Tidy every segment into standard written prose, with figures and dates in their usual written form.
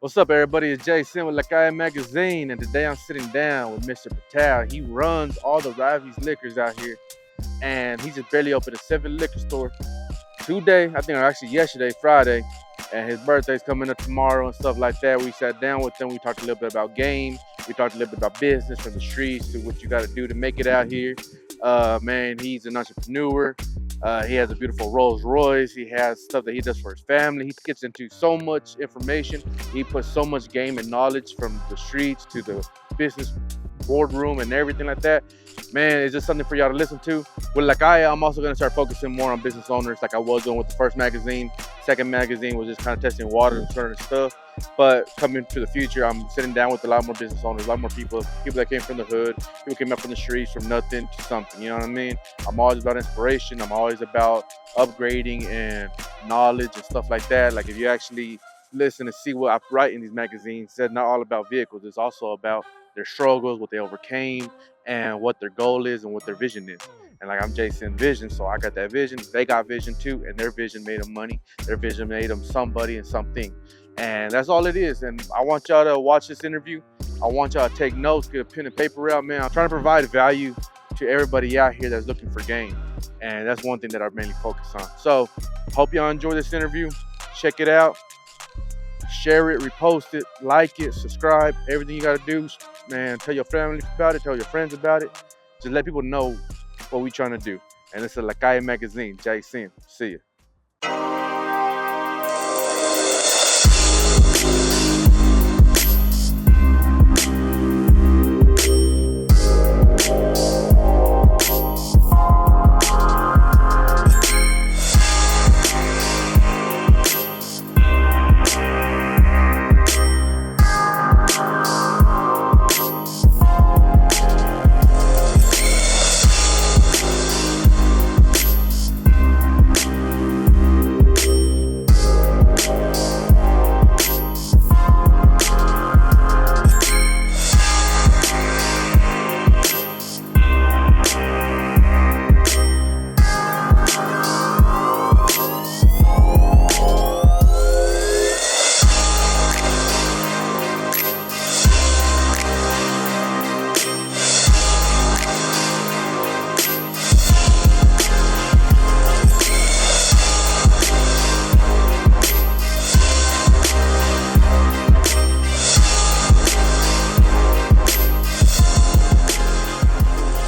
What's up, everybody? It's Jason with Calle Magazine, and today I'm sitting down with Mr. Patel. He runs all the Ravi's liquors out here, and he just barely opened a 7 liquor store today. I think, or actually yesterday, Friday, and his birthday's coming up tomorrow and stuff like that. We sat down with him. We talked a little bit about game. We talked a little bit about business from the streets to what you got to do to make it out here. Man, he's an entrepreneur. He has a beautiful Rolls-Royce. He has stuff that he does for his family. He gets into so much information. He puts so much game and knowledge from the streets to the business boardroom and everything like that. Man, it's just something for y'all to listen to. With I'm also going to start focusing more on business owners like I was doing with the first magazine. Second magazine was just kind of testing water and certain stuff. But coming to the future, I'm sitting down with a lot more business owners, a lot more people that came from the hood, people came up from the streets, from nothing to something. You know what I mean? I'm always about inspiration. I'm always about upgrading and knowledge and stuff like that. Like if you actually listen and see what I write in these magazines, it's not all about vehicles. It's also about their struggles, what they overcame, and what their goal is and what their vision is. And like I'm Jason Vision, so I got that vision. They got vision too, and their vision made them money. Their vision made them somebody and something. And that's all it is. And I want y'all to watch this interview. I want y'all to take notes, get a pen and paper out, man. I'm trying to provide value to everybody out here that's looking for game. And that's one thing that I mainly focus on. So hope y'all enjoy this interview. Check it out. Share it, repost it, like it, subscribe. Everything you gotta do, man. Tell your family about it. Tell your friends about it. Just let people know what we trying to do. And it's a La Calle Magazine. Jason. See you.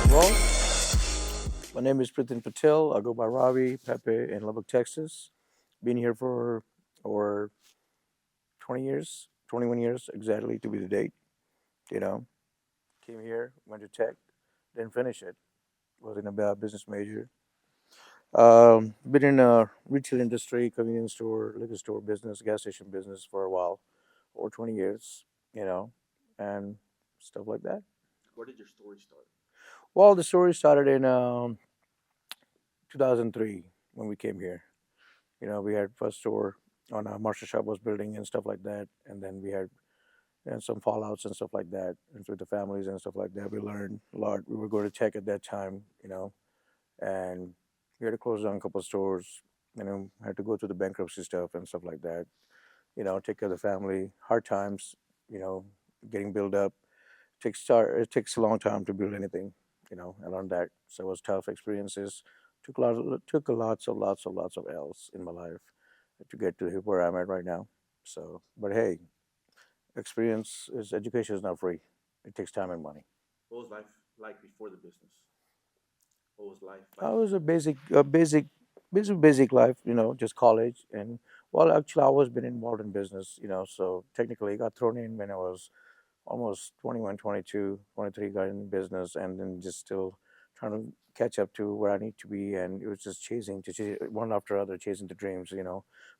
Well, my name is Priten Patel. I go by Ravi, Pepe in Lubbock, Texas. Been here for over 20 years, 21 years exactly to be the date. You know, came here, went to tech, didn't finish it. Was in a business major. Been in a retail industry, convenience store, liquor store business, gas station business for a while, over 20 years. You know, and stuff like that. Where did your story start? Well, the story started in 2003 when we came here. We had first store on a Marshall shop was building and stuff like that, and then we had some fallouts and stuff like that, and with the families and stuff like that. We learned a lot. We were going to tech at that time, and we had to close down a couple of stores. Had to go through the bankruptcy stuff and stuff like that. Take care of the family. Hard times, you know, getting built up. It takes a long time to build anything. I learned that. So it was tough experiences. Took a lots of L's in my life to get to where I'm at right now. So, but hey, education is not free. It takes time and money. What was life like before the business? What was life I like was before? basic life, just college. And well, actually, I always been involved in business, so technically I got thrown in when I was almost 21, 22, 23, got in business, and then just still trying to catch up to where I need to be. And it was just chase one after other, chasing the dreams,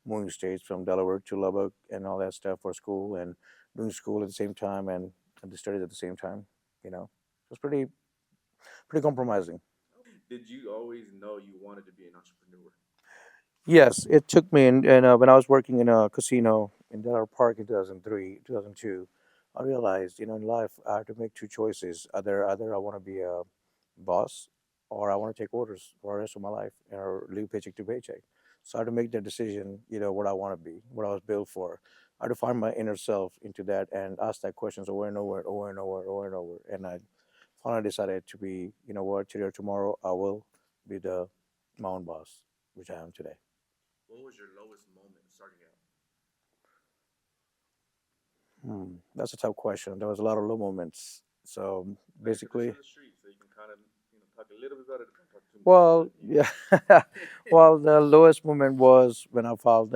moving states from Delaware to Lubbock and all that stuff for school, and doing school at the same time, and the studies at the same time, it was pretty compromising. Did you always know you wanted to be an entrepreneur? Yes, it took me, and when I was working in a casino in Delaware Park in 2003, 2002, I realized, in life I have to make two choices. Either I want to be a boss, or I want to take orders for the rest of my life or live paycheck to paycheck. So I had to make that decision, what I want to be, what I was built for. I had to find my inner self into that and ask that questions over and over, over and over, over and over. And I finally decided to be, you know what, today or tomorrow, I will be my own boss, which I am today. What was your lowest moment starting out? That's a tough question. There was a lot of low moments. So Like, put us basically, in the street so you can kind of talk a little bit about it. Don't talk too much about well, it. yeah. Well, the lowest moment was when I filed,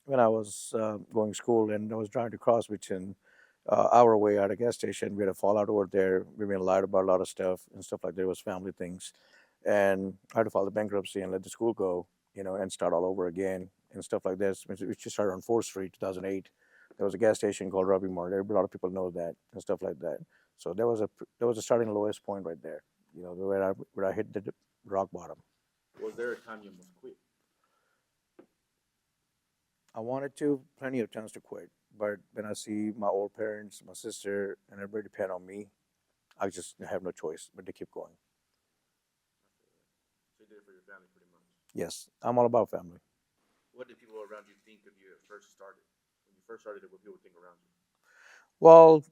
when I was going to school and I was trying to cross between our way at a gas station. We had a fallout over there. We been lied about a lot of stuff and stuff like that. It was family things. And I had to file the bankruptcy and let the school go, and start all over again and stuff like this. Which just started on 4th Street, 2008. There was a gas station called Ravi. A lot of people know that and stuff like that. So that was a starting lowest point right there. Where I hit the rock bottom. Was there a time you almost quit? I wanted to, plenty of times to quit, but when I see my old parents, my sister, and everybody depend on me, I just have no choice but to keep going. So you did it for your family pretty much. Yes, I'm all about family. What did people around you think of you at first started? When you first started it, what people think around you? Well,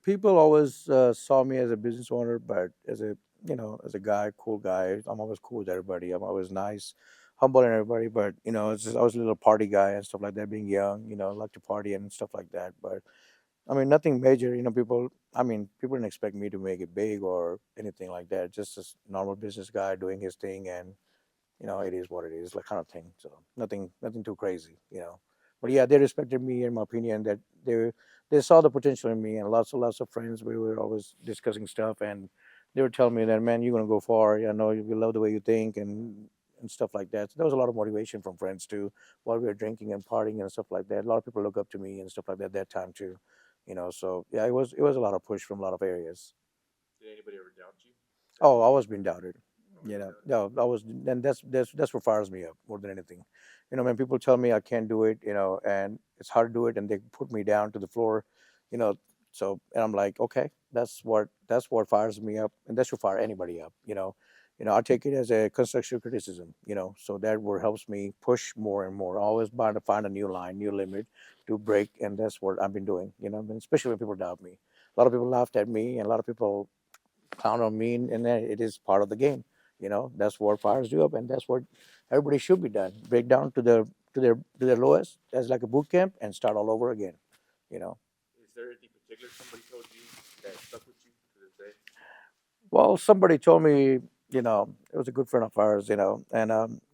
people always saw me as a business owner, but as a guy, cool guy, I'm always cool with everybody. I'm always nice, humble and everybody. But it's just I was a little party guy and stuff like that. Being young, I like to party and stuff like that. But I mean, nothing major. People didn't expect me to make it big or anything like that. Just a normal business guy doing his thing, and it is what it is, like kind of thing. So nothing too crazy. But yeah, they respected me and my opinion. That they saw the potential in me, and lots of friends. We were always discussing stuff, and they were telling me that, man, you're gonna go far. I know we love the way you think and stuff like that. So there was a lot of motivation from friends too, while we were drinking and partying and stuff like that. A lot of people look up to me and stuff like that time too. So yeah, it was a lot of push from a lot of areas. Did anybody ever doubt you? Say, Oh, I hey, was being doubted. always been doubted. No, I was, and that's what fires me up more than anything. When people tell me I can't do it, and it's hard to do it, and they put me down to the floor, you know. So, and I'm like, okay, that's what fires me up, and that should fire anybody up. I take it as a constructive criticism. So that word helps me push more and more. Always trying to find a new line, new limit to break, and that's what I've been doing. And especially when people doubt me. A lot of people laughed at me, and a lot of people count on me, and then it is part of the game. That's what fires you up, and that's what everybody should be done. Break down to their lowest as like a boot camp and start all over again. You know. Is there anything particular somebody told you that stuck with you to this day? Well, somebody told me, it was a good friend of ours, and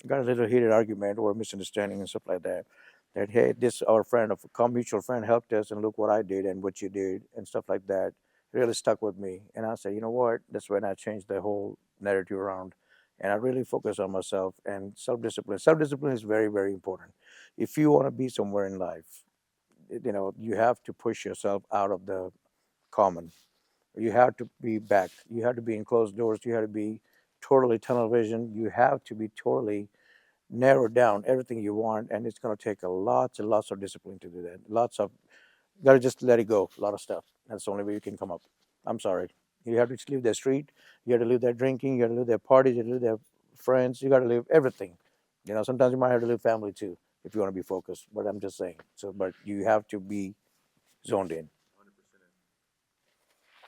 got a little heated argument or misunderstanding and stuff like that. That hey, this our friend, of a mutual friend, helped us, and look what I did and what you did and stuff like that. It really stuck with me, and I said, you know what? That's when I changed the whole narrative around, and I really focus on myself and self-discipline. Self-discipline is very, very important. If you want to be somewhere in life, you have to push yourself out of the common. You have to be back. You have to be in closed doors. You have to be totally tunnel vision. You have to be totally narrowed down everything you want, and it's going to take a lots and lots of discipline to do that. Lots of you got to just let it go. A lot of stuff. That's the only way you can come up. I'm sorry. You have to just leave the street. You have to leave that drinking. You got to leave their parties. You got to leave their friends. You got to leave everything. Sometimes you might have to leave family too if you want to be focused. But I'm just saying. So, but you have to be zoned in. 100%.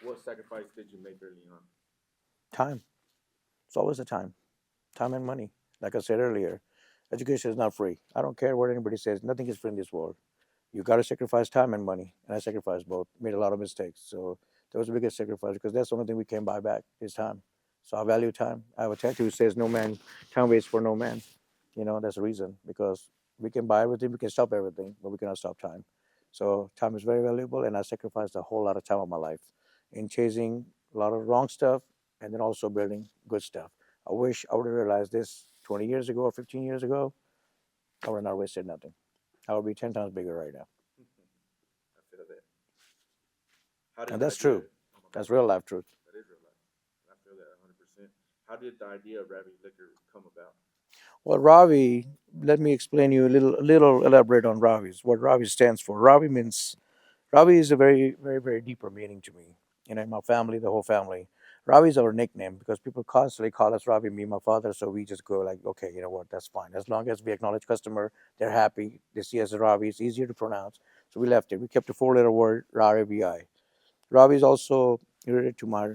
What sacrifice did you make early on? Time. It's always the time and money. Like I said earlier, education is not free. I don't care what anybody says. Nothing is free in this world. You got to sacrifice time and money, and I sacrificed both. Made a lot of mistakes, so that was the biggest sacrifice because that's the only thing we can buy back is time. So I value time. I have a tattoo that says "No man, time waits for no man." That's the reason because we can buy everything, we can stop everything, but we cannot stop time. So time is very valuable, and I sacrificed a whole lot of time of my life in chasing a lot of wrong stuff and then also building good stuff. I wish I would have realized this 20 years ago or 15 years ago. I would have not wasted nothing. I would be 10 times bigger right now. I feel that. How did And the that's idea? true. Oh my bad. That's real life truth. That is real life. I feel that 100%. How did the idea of Ravi Liquor come about? Well, Ravi, let me explain you a little elaborate on Ravi's. What Ravi stands for. Ravi is a very, very, very deeper meaning to me. In my family, the whole family. Ravi is our nickname because people constantly call us Ravi, me, my father. So we just go like, okay, you know what, that's fine. As long as we acknowledge customer, they're happy. They see us as Ravi. It's easier to pronounce. So we left it. We kept a four-letter word, Ravi. Ravi is also related to my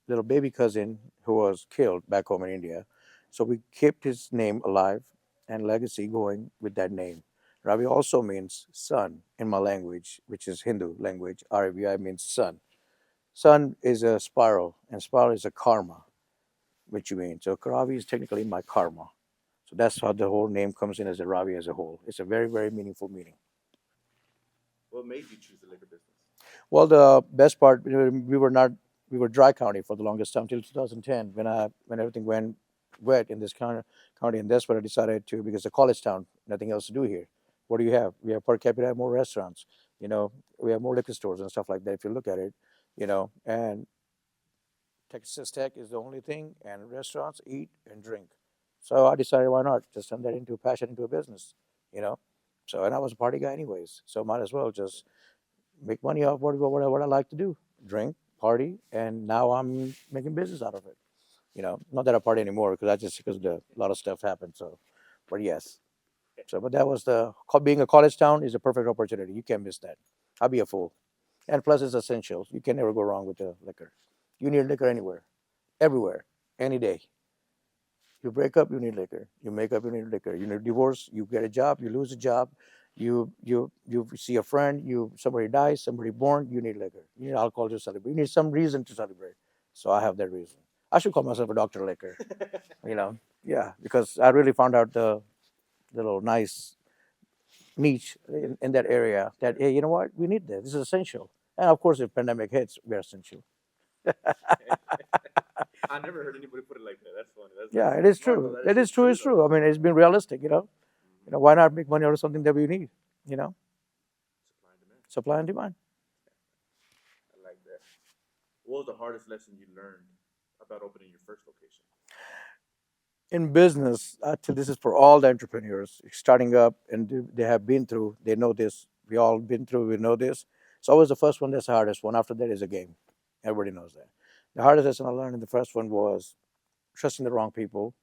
little baby cousin who was killed back home in India. So we kept his name alive and legacy going with that name. Ravi also means son in my language, which is Hindu language. Ravi means son. Sun is a spiral, and spiral is a karma, which you mean. So Ravi is technically my karma. So that's how the whole name comes in as a Ravi as a whole. It's a very, very meaningful meaning. What made you choose the liquor business? Well, the best part, we were not, we were dry county for the longest time till 2010 when everything went wet in this county, and that's what I decided to, because it's a college town, nothing else to do here. What do you have? We have per capita more restaurants, you know, we have more liquor stores and stuff like that. If you look at it, and Texas Tech is the only thing, and restaurants eat and drink. So I decided, why not just turn that into a passion, into a business, you know. So, and I was a party guy anyways, so might as well just make money off what I like to do, drink, party, and now I'm making business out of it. Not that I party anymore because I just because a lot of stuff happened. So, but yes, so but that was being a college town is a perfect opportunity. You can't miss that. I'll be a fool, and plus it's essential. You can never go wrong with the liquor. You need liquor anywhere, everywhere, any day. You break up, you need liquor. You make up, you need liquor. You need divorce, you get a job, you lose a job, you see a friend, somebody dies, somebody born, you need liquor. You need alcohol to celebrate. You need some reason to celebrate. So I have that reason. I should call myself a doctor liquor. you know, yeah, because I really found out the little nice niche in that area that hey, you know what, we need this. This is essential. And of course, if pandemic hits, we're essential. I never heard anybody put it like that. That's funny. Yeah, it is true. It is true. It's true. I mean, it's been realistic. Why not make money out of something that we need? You know, Supply and demand. supply and demand. I like that. What was the hardest lesson you learned about opening your first location? In business, this is for all the entrepreneurs starting up, and they have been through. They know this. We all been through. We know this. It's always the first one that's the hardest one. After that is a game. Everybody knows that. The hardest lesson I learned in the first one was trusting the wrong people,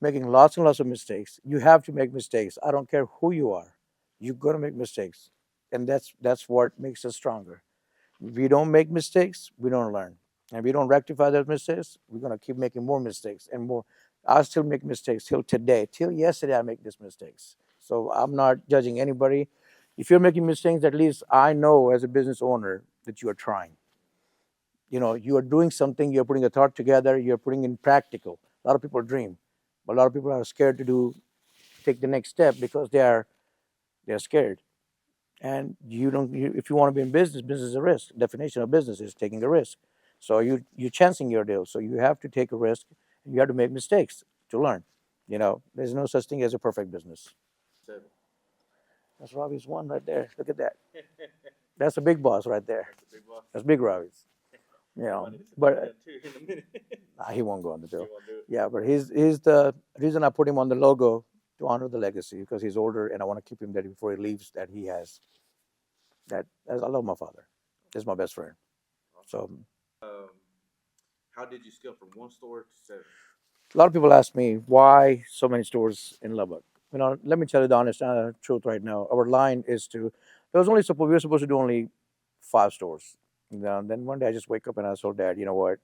making lots and lots of mistakes. You have to make mistakes. I don't care who you are. You're gonna make mistakes, and that's what makes us stronger. If we don't make mistakes, we don't learn. And if we don't rectify those mistakes, we're gonna keep making more mistakes and more. I still make mistakes till today. Till yesterday, I make these mistakes. So I'm not judging anybody. If you're making mistakes, at least I know as a business owner that you are trying. You are doing something. You're putting a thought together. You're putting in practical. A lot of people dream, but a lot of people are scared to take the next step because they're scared. And if you want to be in business, business is a risk. Definition of business is taking a risk. So you're chancing your deal. So you have to take a risk. You have to make mistakes to learn. There's no such thing as a perfect business. Seven. That's Ravi's one right there. Look at that. That's a big boss right there. That's a big boss. That's big Ravi's. But In a minute. he won't go on the He bill. won't do it. Yeah, but he's the reason I put him on the logo to honor the legacy because he's older and I want to keep him there before he leaves. That he has that. I love my father. He's my best friend. So Um, how did you scale from one store to seven? a lot of people ask me why so many stores in Lubbock. Let me tell you the honest truth right now. Our line is to. There was only we were supposed to do only 5 stores. Then one day I just wake up and I told Dad, you know what?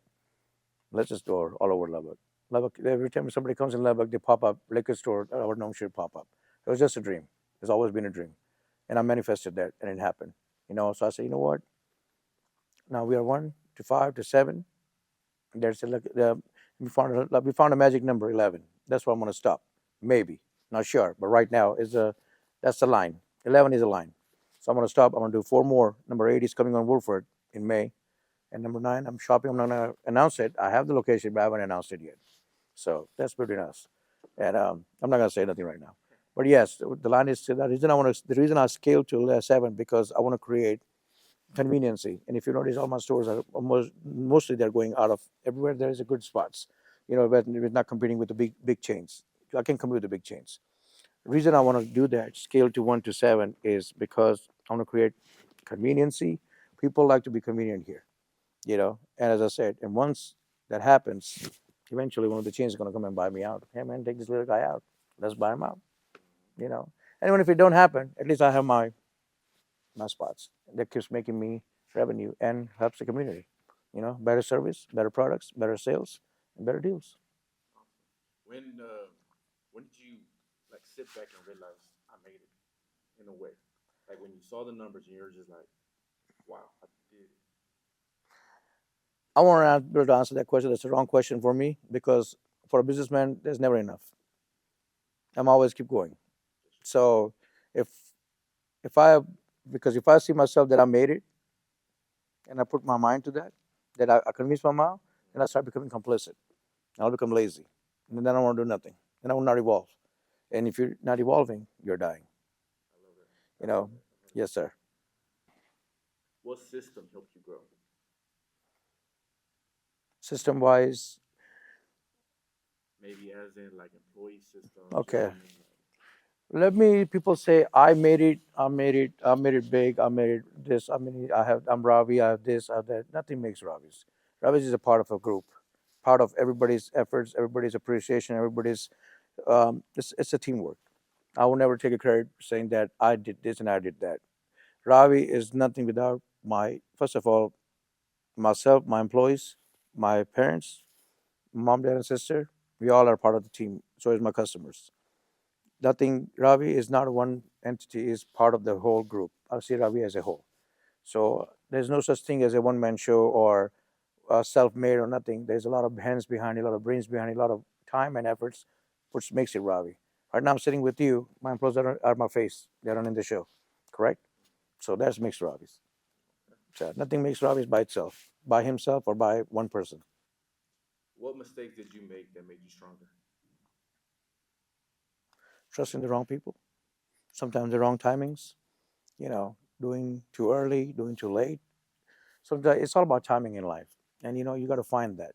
Let's just do it all over Lubbock. Lubbock. Every time somebody comes in Lubbock, they pop up liquor store. Our name should pop up. It was just a dream. It's always been a dream, and I manifested that, and it happened. So I said, you know what? Now we are 1 to 5 to 7. There's a we found a magic number 11. That's where I'm going to stop. Maybe not sure, but right now that's the line. 11 is a line. So I'm going to stop. I'm going to do 4 more. Number 8 is coming on Woolford in May, and number 9 I'm shopping. I'm not going to announce it. I have the location, but I haven't announced it yet. So that's between us. And I'm not going to say nothing right now. But yes, the line is the reason the reason I scaled to 7 because I want to create conveniency. And if you notice, all my stores are mostly they're going out of everywhere. There is a good spots. But we're not competing with the big chains. I can compete with the big chains. The reason I want to do that scale to 1 to 7 is because I want to create conveniency. People like to be convenient here. And as I said, and once that happens, eventually one of the chains is going to come and buy me out. Hey man, take this little guy out. Let's buy him out. And even if it don't happen, at least I have my my spots. That keeps making me revenue and helps the community. Better service, better products, better sales, and better deals. When did you like sit back and realize I made it in a way? Like when you saw the numbers and you're just like, wow, I did it. I want to be able to answer that question. That's the wrong question for me because for a businessman, there's never enough. I'm always keep going. So if if I because if I see myself that I made it and I put my mind to that, that I convince my mind, then I start becoming complicit. I'll become lazy, and then I don't want to do nothing. Then I will not evolve. And if you're not evolving, you're dying. I love it. You I love know, it. I love it. yes, sir. What system helped you grow? System wise, Maybe as in like employee systems or okay. something. Let me people say I made it, I made it, I made it big, I made it this, I mean I'm Ravi, I have this, I have that. Nothing makes Ravi's. Ravi's is a part of a group, part of everybody's efforts, everybody's appreciation, everybody's it's a teamwork. I will never take a credit saying that I did this and I did that. Ravi is nothing without my first of all, myself, my employees, my parents, mom, dad, and sister. We all are part of the team. So is my customers. Nothing. Ravi is not one entity; is part of the whole group. I see Ravi as a whole. So there's no such thing as a one-man show or self-made or nothing. There's a lot of hands behind it, a lot of brains behind it, a lot of time and efforts, which makes it Ravi. Right now, I'm sitting with you. My employees are my face. They're not in the show, correct? So that's makes Ravi's. So nothing makes Ravi's by itself, by himself or by one person. What mistakes did you make that made you stronger? Trusting the wrong people, sometimes the wrong timings. Doing too early, doing too late. Sometimes it's all about timing in life, and you got to find that.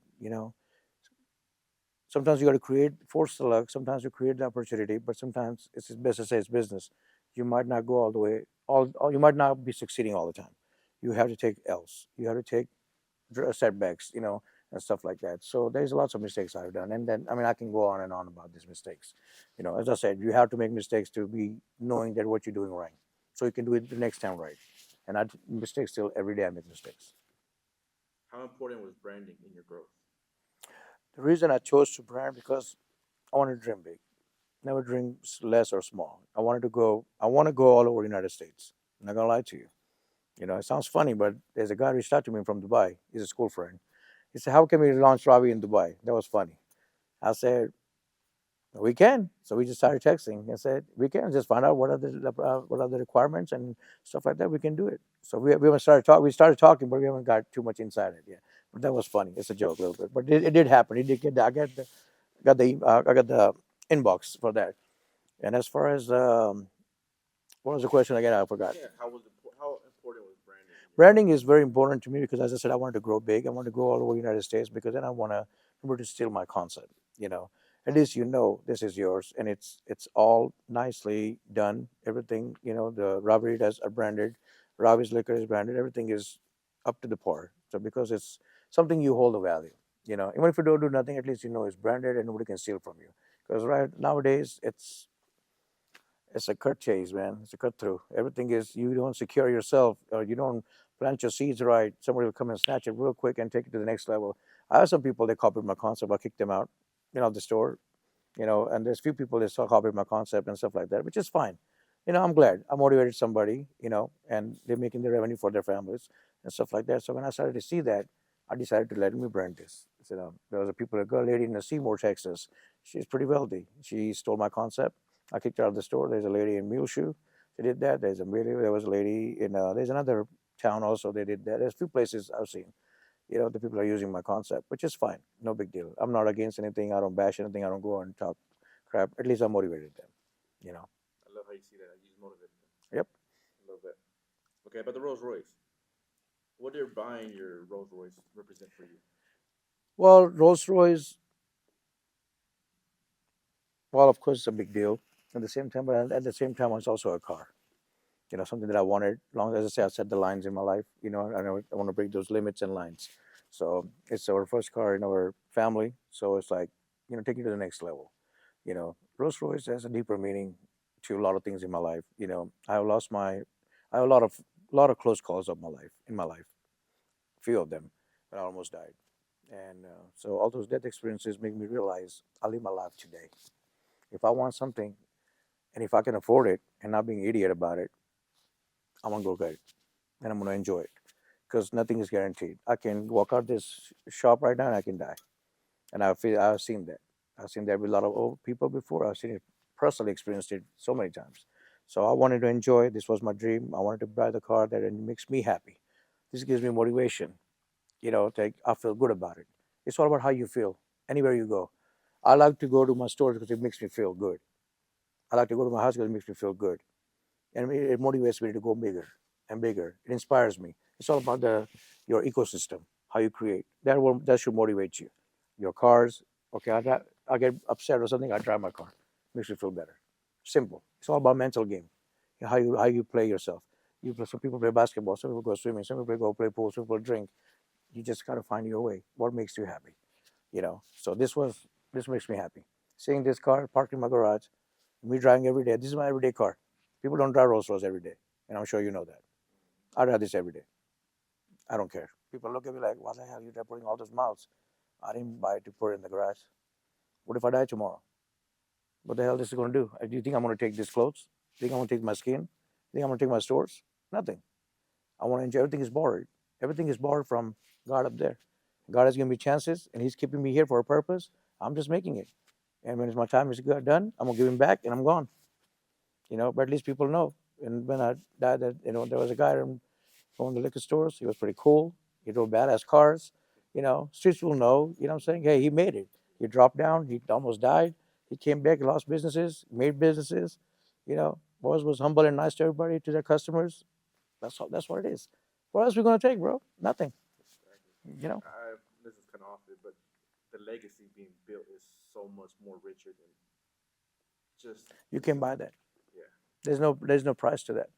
Sometimes you got to force the luck. Sometimes you create the opportunity, but sometimes it's best to say it's business. You might not go all the way. You might not be succeeding all the time. You have to take L's. You have to take setbacks. And stuff like that. So there's lots of mistakes I've done, and then I mean I can go on and on about these mistakes. As I said, you have to make mistakes to be knowing that what you're doing right, so you can do it the next time right. And I mistakes still every day I make mistakes. How important was branding in your growth? The reason I chose to brand because I wanted to dream big, never dream less or small. I wanted to go. I want to go all over the United States. I'm not gonna lie to you. It sounds funny, but there's a guy reached out to me from Dubai. He's a school friend. He said, "How can we launch Ravi in Dubai?" That was funny. I said, "We can." So we just started texting and said, "We can just find out what are the requirements and stuff like that. We can do it." So we haven't started talking. We started talking, but we haven't got too much inside it yet. But that was funny. It's a joke a little bit, but it did happen. It did get. I got the inbox for that. And as far as what was the question again? I forgot. Yeah, how important was branding in your growth? Branding is very important to me because, as I said, I wanted to grow big. I want to go all over the United States because then I want to remember to steal my concept. At least this is yours, and it's all nicely done. Everything the Ravitas are branded, Ravi's liquor is branded. Everything is up to the par. So because it's something you hold a value. Even if you don't do nothing, at least it's branded and nobody can steal from you. Because right nowadays it's a cut chase, man. It's a cut through. Everything is you don't secure yourself or you don't plant your seeds right. Somebody will come and snatch it real quick and take it to the next level. I have some people they copied my concept. I kicked them out, the store. And there's few people that still copied my concept and stuff like that, which is fine. I'm glad I motivated somebody, and they're making the revenue for their families and stuff like that. So when I started to see that, I decided to let me brand this. There was a girl lady in Seymour, Texas. She's pretty wealthy. She stole my concept. I kicked her out of the store. There's a lady in Muleshoe. She did that. There was a lady in there's another town also. They did that. There's a few places I've seen. The people are using my concept, which is fine. No big deal. I'm not against anything. I don't bash anything. I don't go and talk crap. At least I motivated them. You know. I love how you see that. You just motivated them. Yep. I love that. Okay, about the Rolls Royce. What did buying your Rolls Royce represent for you? Well, Rolls Royce. Well, of course, it's a big deal. At the same time, but at the same time, it's also a car. Something that I wanted. Long as I say, I set the lines in my life. I want to break those limits and lines. So it's our first car in our family. So it's like, take it to the next level. Rolls Royce has a deeper meaning to a lot of things in my life. I have a lot of a lot of close calls of my life in my life. Few of them, but I almost died. And so all those death experiences make me realize I live my life today. If I want something and if I can afford it and not being an idiot about it, I'm gonna go get it and I'm gonna enjoy it because nothing is guaranteed. I can walk out this shop right now and I can die, and I've seen that. I've seen that with a lot of old people before. I've seen it personally, experienced it so many times. So I wanted to enjoy. This was my dream. I wanted to buy the car that makes me happy. This gives me motivation. I feel good about it. It's all about how you feel anywhere you go. I like to go to my stores because it makes me feel good. I like to go to my house because it makes me feel good, and it motivates me to go bigger and bigger. It inspires me. It's all about your ecosystem, how you create. That should motivate you. Your cars. Okay, I get upset or something. I drive my car. Makes me feel better. Simple. It's all about mental game. How you play yourself. Some people play basketball. Some people go swimming. Some people go play pool. Some people drink. You just gotta find your way. What makes you happy? So this makes me happy. Seeing this car parked in my garage, me driving every day. This is my everyday car. People don't drive Rolls-Royce every day, and I'm sure you know that. I drive this every day. I don't care. People look at me like, "What the hell? You're putting all those miles?" I didn't buy it to put it in the garage. What if I die tomorrow? What the hell this is going to do? Do you think I'm going to take these clothes? Do you think I'm going to take my skin? Do you think I'm going to take my stores? Nothing. I want to enjoy. Everything is borrowed. Everything is borrowed from God up there. God has given me chances, and He's keeping me here for a purpose. I'm just making it. And when my time is done, I'm gonna give Him back, and I'm gone. But at least people know. And when I died, that there was a guy from the liquor stores. He was pretty cool. He drove badass cars. Streets will know. What I'm saying? Hey, he made it. He dropped down. He almost died. He came back, lost businesses, made businesses. Was humble and nice to everybody, to their customers. That's what it is. What else are we gonna take, bro? Nothing. You know. This is kind of off it, but the legacy being built is so much more richer than just You can buy that. yeah. There's no price to that.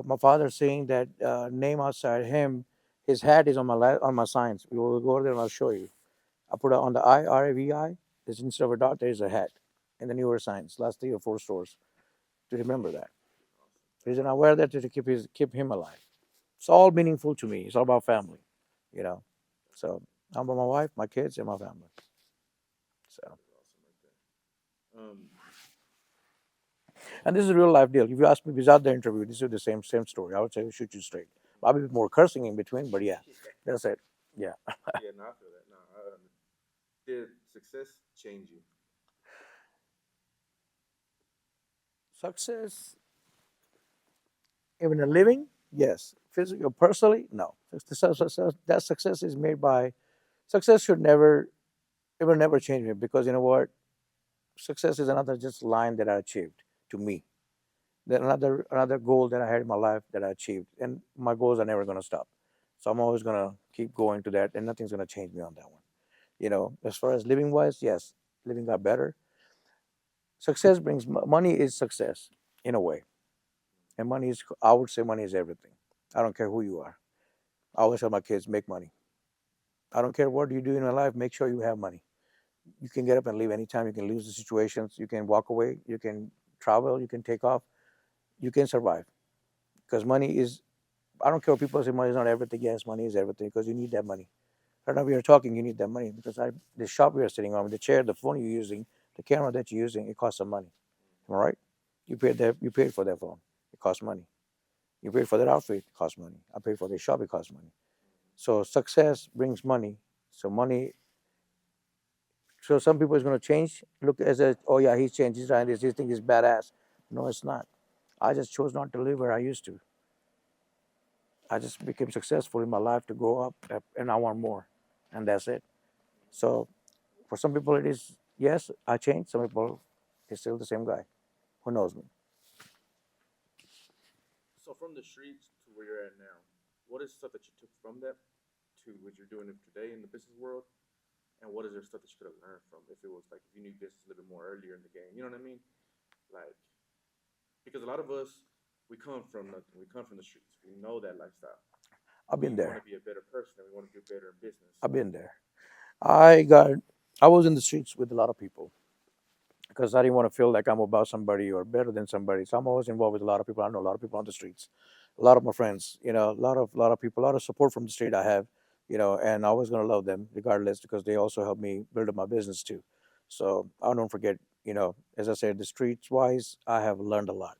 My father saying that name outside him, his hat is on my signs. We will go there and I'll show you. I put it on the IRAVI. There's instead of a dot, there's a hat in the newer signs. Last 3 or 4 stores to remember that. The reason I wear that is to keep him alive. It's all meaningful to me. It's all about family. You know. So I'm about my wife, my kids, and my family. So. Um, And this is a real life deal. If you ask me without the interview, this is the same story. I would say shoot you straight. I'll be more cursing in between, but yeah, that's it. Yeah. yeah, no, I feel that. No, did success change you? Success, even a living, yes. Physical, personally, no. That success is made by success should never, it will never change me because you know what? Success is another just line that I achieved to me. Then another goal that I had in my life that I achieved, and my goals are never going to stop. So I'm always going to keep going to that, and nothing's going to change me on that one. As far as living wise, yes, living got better. Success brings money is success in a way, and money is I would say money is everything. I don't care who you are. I always tell my kids make money. I don't care what you do in your life. Make sure you have money. You can get up and leave anytime. You can lose the situations. You can walk away. You can travel. You can take off. You can survive because money is. I don't care what people say. Money is not everything. Yes, money is everything because you need that money. Right now we are talking. You need that money because the shop we are sitting on, the chair, the phone you're using, the camera that you're using, it costs some money. Am I right? You paid that. You paid for that phone. It costs money. You paid for that outfit. It costs money. I paid for the shop. It costs money. So success brings money. So money. So some people is going to change. Look as a oh yeah he's changed. He's trying this. He thinks he's badass. No, it's not. I just chose not to live where I used to. I just became successful in my life to go up, and I want more, and that's it. So for some people it is yes I changed. Some people it's still the same guy. Who knows me? So from the streets to where you're at now, what is stuff that you took from that to what you're doing today in the business world? And what is there stuff that you could have learned from if it was like if you knew business a little bit more earlier in the game? You know what I mean? Like because a lot of us we come from nothing. We come from the streets. We know that lifestyle. I've We been want to there. be a better person and we want to do better in business. I've been there. I got. I was in the streets with a lot of people because I didn't want to feel like I'm about somebody or better than somebody. So I'm always involved with a lot of people. I know a lot of people on the streets. A lot of my friends, a lot of people, a lot of support from the street I have, and I'm always gonna love them regardless because they also help me build up my business too. So I don't forget, as I said, the streets wise, I have learned a lot.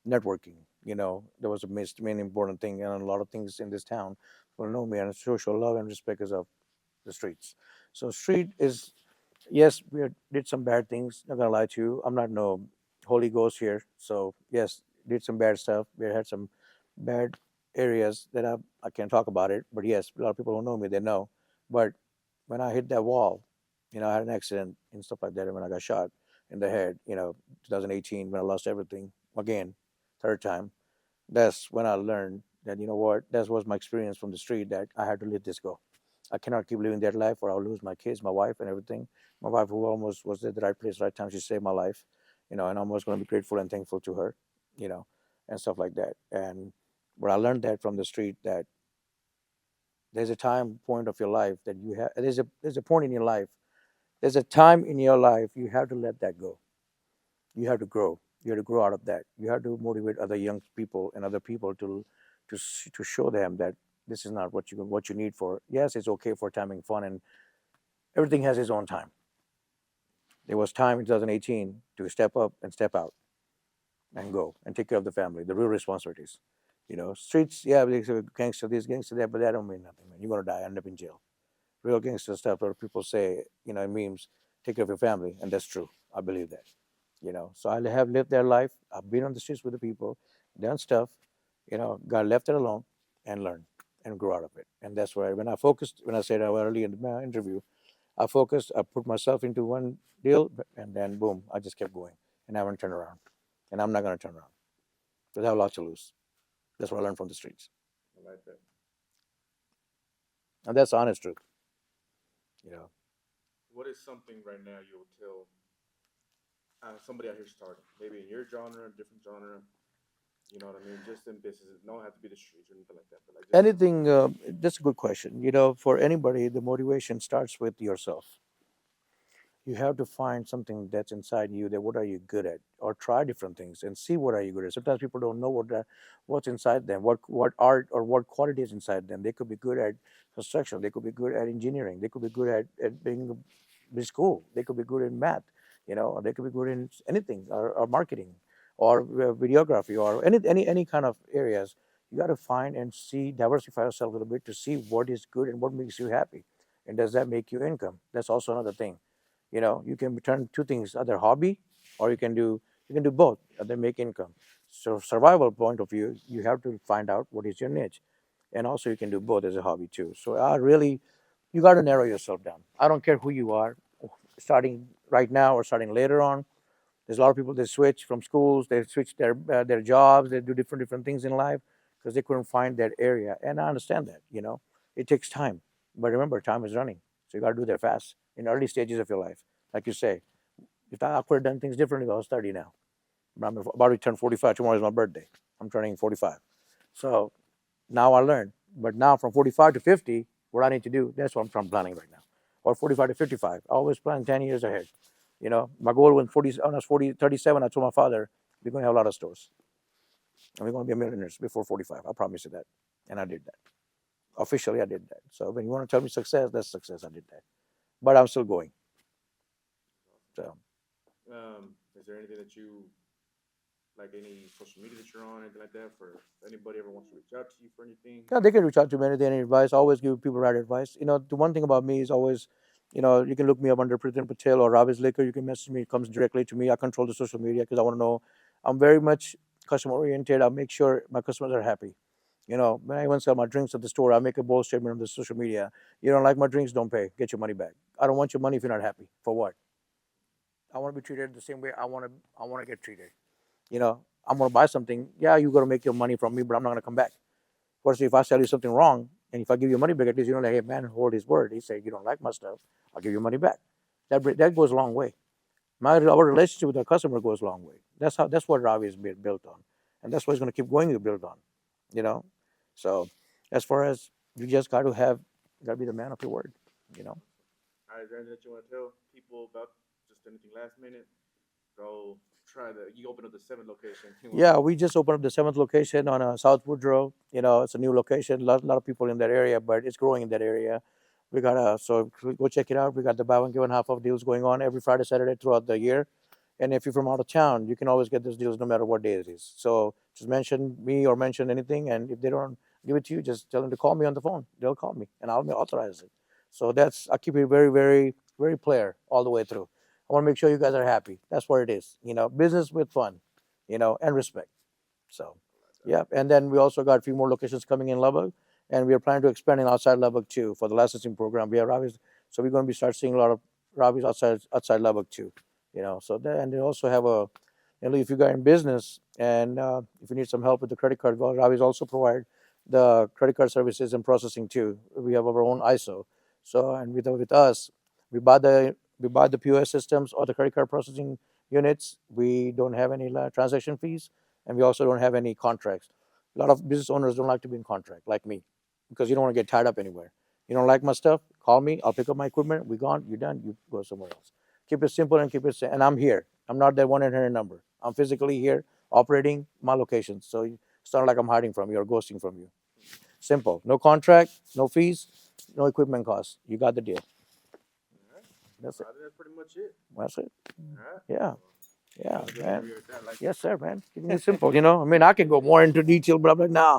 Networking, that was the main important thing, and a lot of things in this town will know me and social love and respect is of the streets. So street is, yes, did some bad things. Not gonna lie to you, I'm not no Holy Ghost here. So yes, did some bad stuff. We had some bad areas that I can't talk about it. But yes, a lot of people who know me, they know. But when I hit that wall, I had an accident and stuff like that. And when I got shot in the head, 2018, when I lost everything again, third time, that's when I learned that, what, that was my experience from the street, that I had to let this go. I cannot keep living that life or I'll lose my kids, my wife, and everything. My wife, who almost was at the right place, right time, she saved my life, and I'm always going to be grateful and thankful to her, you know, and stuff like that. And but I learned that from the street, that there's a time point of your life that you have. There's a point in your life. There's a time in your life you have to let that go. You have to grow. You have to grow out of that. You have to motivate other young people and other people to show them that this is not what you need for. Yes, it's okay for time and fun, and everything has its own time. There was time in 2018 to step up and step out and go and take care of the family, the real responsibilities. Streets, yeah, there's a gangster this, gangster that, but that don't mean nothing, man. You're gonna die, end up in jail. Real gangster stuff, where people say, in memes, take care of your family, and that's true. I believe that. So I have lived their life. I've been on the streets with the people, done stuff, got left it alone and learned and grew out of it. And that's where, when I said early in the interview, I focused, I put myself into one deal, and then boom, I just kept going and I haven't turned around. And I'm not going to turn around because I have a lot to lose. That's what I learned from the streets. I like that. And that's the honest truth, you know. What is something right now you will tell somebody out here starting, maybe in your genre, different genre? You know what I mean? Just in business, it don't have to be the streets or anything like that, but like just something. Anything, that's a good question. For anybody, the motivation starts with yourself. You have to find something that's inside you, that what are you good at, or try different things and see what are you good at. Sometimes people don't know what's inside them, what art or what quality is inside them. They could be good at construction, they could be good at engineering, they could be good at being in school, they could be good in math, or they could be good in anything, or marketing, or videography, or any kind of areas. You got to find and see, diversify yourself a little bit to see what is good and what makes you happy, and does that make you income. That's also another thing. You can turn two things, either hobby, or you can do both, they make income. So survival point of view, you have to find out what is your niche, and also you can do both as a hobby too. So I really, you got to narrow yourself down. I don't care who you are, starting right now or starting later on. There's a lot of people that switch from schools, they switch their jobs, they do different things in life because they couldn't find that area. And I understand that. It takes time, but remember, time is running, so you got to do that fast in early stages of your life. Like you say, if I could have done things differently, I was 30 now. But I'm about to turn 45. Tomorrow is my birthday. I'm turning 45. So now I learned. But now from 45 to 50, what I need to do, that's what I'm planning right now. Or 45 to 55. I always plan 10 years ahead. My goal when 40, when I was 40, 37, I told my father, we're going to have a lot of stores. And we're going to be millionaires before 45. I promise you that. And I did that. Officially, I did that. So when you want to tell me success, that's success. I did that. But I'm still going. So Is there anything that you like, any social media that you're on, anything like that? For if anybody ever wants to reach out to you for anything? yeah, they can reach out to me anything, any advice. I always give people right advice. The one thing about me is always, you can look me up under Priten Patel or Ravi's Liquor. You can message me. It comes directly to me. I control the social media because I want to know. I'm very much customer oriented. I make sure my customers are happy. When I even sell my drinks at the store, I make a bold statement on the social media. You don't like my drinks, don't pay. Get your money back. I don't want your money if you're not happy. For what? I want to be treated the same way I want to get treated. I'm gonna buy something. Yeah, you're gonna make your money from me, but I'm not gonna come back. First, if I sell you something wrong, and if I give you money back, at least like, hey man, hold his word. He said you don't like my stuff, I'll give you money back. That goes a long way. Our relationship with our customer goes a long way. That's what Ravi is built on, and that's what it's going to keep going to build on. You know, so as far as you just got to be the man of your word. You know. All right, is there anything that you want to tell people about, just anything last minute? Go try the. You open up the 7th location. Yeah, we just opened up the 7th location on South Woodrow. It's a new location. Lot of people in that area, but it's growing in that area. We got so go check it out. We got the buy one give one half off deals going on every Friday, Saturday throughout the year. And if you're from out of town, you can always get those deals no matter what day it is. So just mention me or mention anything, and if they don't give it to you, just tell them to call me on the phone. They'll call me, and I'll authorize it. So I keep it very, very, very plain all the way through. I want to make sure you guys are happy. That's what it is. Business with fun, and respect. So, yeah. And then we also got a few more locations coming in Lubbock, and we are planning to expand in outside Lubbock too for the licensing program. We have Ravi's, so we're going to be start seeing a lot of Ravi's outside Lubbock too. So that, and they also have if you got in business and if you need some help with the credit card, well, Ravi's also provide the credit card services and processing too. We have our own ISO. So, and with us, we buy the POS systems or the credit card processing units. We don't have any transaction fees, and we also don't have any contracts. A lot of business owners don't like to be in contract, like me, because you don't want to get tied up anywhere. You don't like my stuff? Call me. I'll pick up my equipment. We gone. You're done. You go somewhere else. Keep it simple and keep it. And I'm here. I'm not that 1-800 number. I'm physically here, operating my location. So it's not like I'm hiding from you or ghosting from you. Simple. No contract, no fees, no equipment costs. You got the deal. All right. That's it. That's pretty much it. That's it. All right. Yeah. Yeah, I'll man. agree with that. Like Yes, sir, man. Keeping it simple. I mean, I can go more into detail, but I'm like, nah.